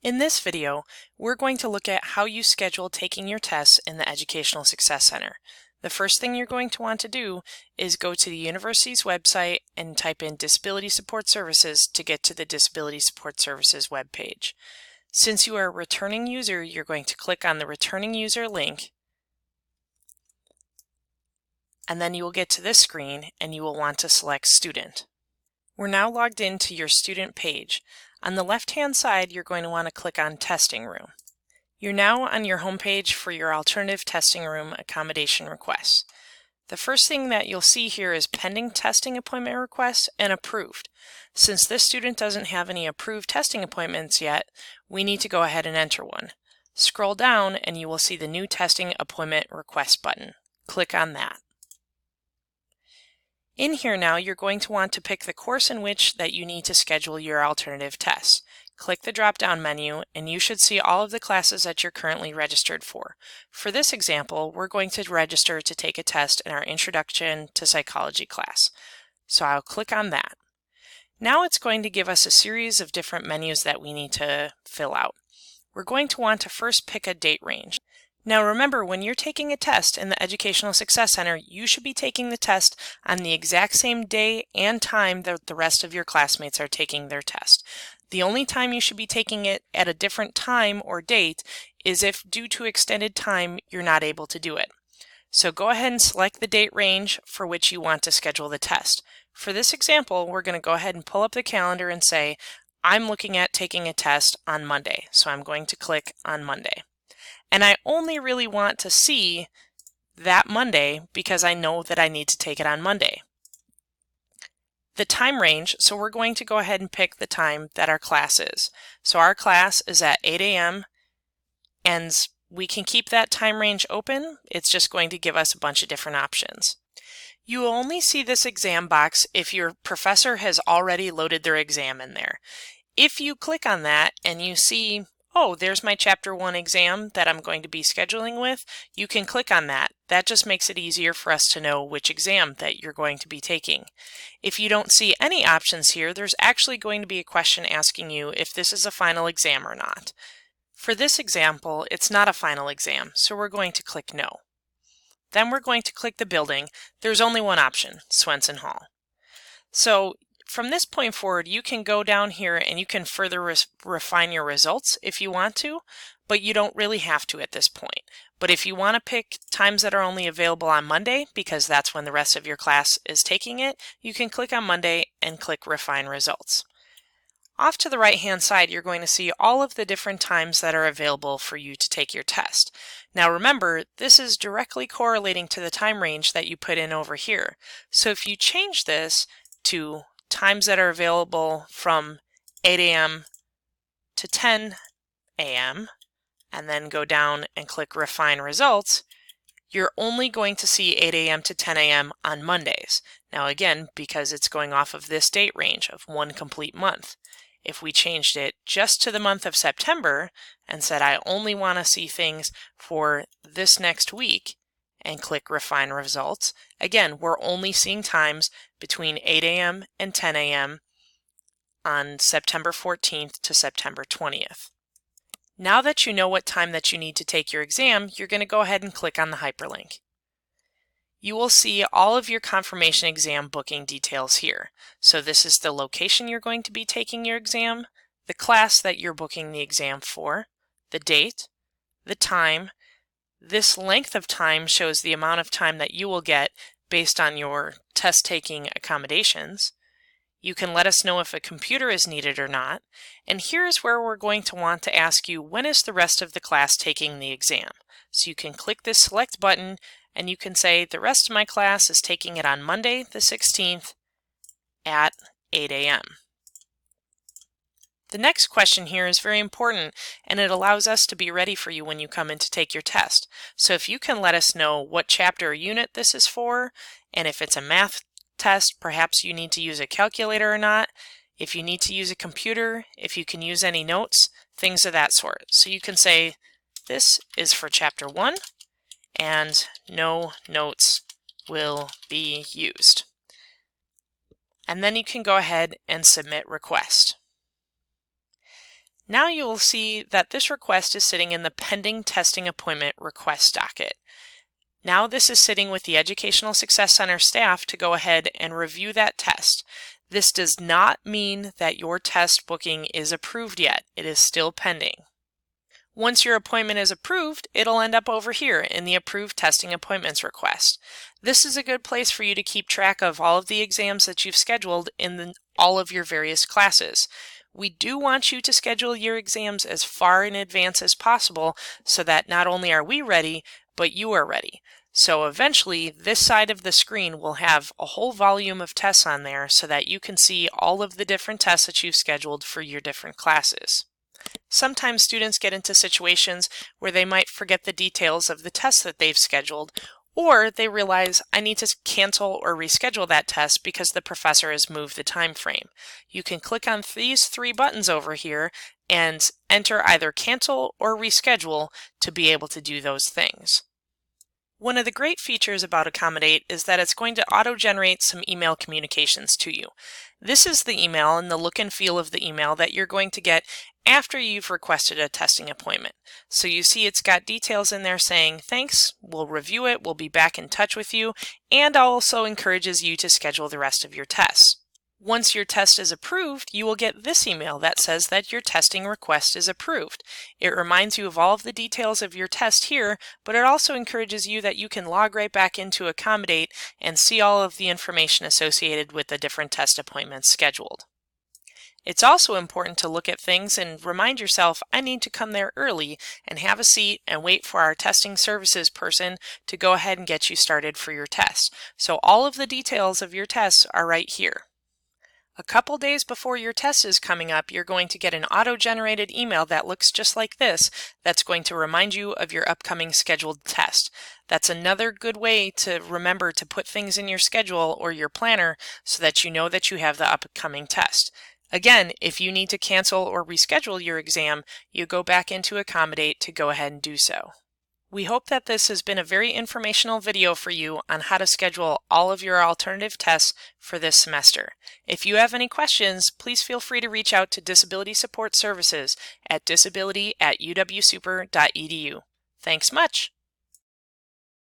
In this video, we're going to look at how you schedule taking your tests in the Educational Success Center. The first thing you're going to want to do is go to the university's website and type in Disability Support Services to get to the Disability Support Services webpage. Since you are a returning user, you're going to click on the Returning User link, and then you will get to this screen and you will want to select Student. We're now logged into your student page. On the left-hand side, you're going to want to click on Testing Room. You're now on your home page for your alternative testing room accommodation requests. The first thing that you'll see here is Pending Testing Appointment Requests and Approved. Since this student doesn't have any approved testing appointments yet, we need to go ahead and enter one. Scroll down and you will see the New Testing Appointment Request button. Click on that. In here now, you're going to want to pick the course in which that you need to schedule your alternative tests. Click the drop-down menu and you should see all of the classes that you're currently registered for. For this example, we're going to register to take a test in our Introduction to Psychology class. So I'll click on that. Now it's going to give us a series of different menus that we need to fill out. We're going to want to first pick a date range. Now remember, when you're taking a test in the Educational Success Center, you should be taking the test on the exact same day and time that the rest of your classmates are taking their test. The only time you should be taking it at a different time or date is if, due to extended time, you're not able to do it. So go ahead and select the date range for which you want to schedule the test. For this example, we're going to go ahead and pull up the calendar and say, I'm looking at taking a test on Monday. So I'm going to click on Monday. And I only really want to see that Monday because I know that I need to take it on Monday. The time range, so we're going to go ahead and pick the time that our class is. So our class is at 8 a.m. and we can keep that time range open. It's just going to give us a bunch of different options. You will only see this exam box if your professor has already loaded their exam in there. If you click on that and you see, oh, there's my Chapter 1 exam that I'm going to be scheduling with, you can click on that. That just makes it easier for us to know which exam that you're going to be taking. If you don't see any options here, there's actually going to be a question asking you if this is a final exam or not. For this example, it's not a final exam, so we're going to click No. Then we're going to click the building. There's only one option, Swenson Hall. So from this point forward, you can go down here and you can further refine your results if you want to, but you don't really have to at this point. But if you want to pick times that are only available on Monday, because that's when the rest of your class is taking it, you can click on Monday and click Refine Results. Off to the right-hand side, you're going to see all of the different times that are available for you to take your test. Now remember, this is directly correlating to the time range that you put in over here. So if you change this to times that are available from 8 a.m. to 10 a.m. and then go down and click Refine Results, you're only going to see 8 a.m. to 10 a.m. on Mondays. Now again, because it's going off of this date range of one complete month. If we changed it just to the month of September and said I only want to see things for this next week and click Refine Results, again, we're only seeing times between 8 a.m. and 10 a.m. on September 14th to September 20th. Now that you know what time that you need to take your exam, you're going to go ahead and click on the hyperlink. You will see all of your confirmation exam booking details here. So this is the location you're going to be taking your exam, the class that you're booking the exam for, the date, the time. This length of time shows the amount of time that you will get based on your test-taking accommodations. You can let us know if a computer is needed or not. And here's where we're going to want to ask you, when is the rest of the class taking the exam? So you can click this select button and you can say the rest of my class is taking it on Monday the 16th at 8 a.m. The next question here is very important and it allows us to be ready for you when you come in to take your test. So if you can let us know what chapter or unit this is for, and if it's a math test, perhaps you need to use a calculator or not, if you need to use a computer, if you can use any notes, things of that sort. So you can say this is for Chapter 1 and no notes will be used. And then you can go ahead and submit request. Now you will see that this request is sitting in the Pending Testing Appointment Request docket. Now this is sitting with the Educational Success Center staff to go ahead and review that test. This does not mean that your test booking is approved yet. It is still pending. Once your appointment is approved, it'll end up over here in the Approved Testing Appointments request. This is a good place for you to keep track of all of the exams that you've scheduled in all of your various classes. We do want you to schedule your exams as far in advance as possible so that not only are we ready, but you are ready. So eventually, this side of the screen will have a whole volume of tests on there so that you can see all of the different tests that you've scheduled for your different classes. Sometimes students get into situations where they might forget the details of the test that they've scheduled, or they realize I need to cancel or reschedule that test because the professor has moved the time frame. You can click on these three buttons over here and enter either cancel or reschedule to be able to do those things. One of the great features about Accommodate is that it's going to auto-generate some email communications to you. This is the email and the look and feel of the email that you're going to get after you've requested a testing appointment. So you see it's got details in there saying, thanks, we'll review it, we'll be back in touch with you, and also encourages you to schedule the rest of your tests. Once your test is approved, you will get this email that says that your testing request is approved. It reminds you of all of the details of your test here, but it also encourages you that you can log right back into Accommodate and see all of the information associated with the different test appointments scheduled. It's also important to look at things and remind yourself, I need to come there early and have a seat and wait for our testing services person to go ahead and get you started for your test. So all of the details of your tests are right here. A couple days before your test is coming up, you're going to get an auto-generated email that looks just like this that's going to remind you of your upcoming scheduled test. That's another good way to remember to put things in your schedule or your planner so that you know that you have the upcoming test. Again, if you need to cancel or reschedule your exam, you go back into Accommodate to go ahead and do so. We hope that this has been a very informational video for you on how to schedule all of your alternative tests for this semester. If you have any questions, please feel free to reach out to Disability Support Services at disability@uwsuper.edu. Thanks much!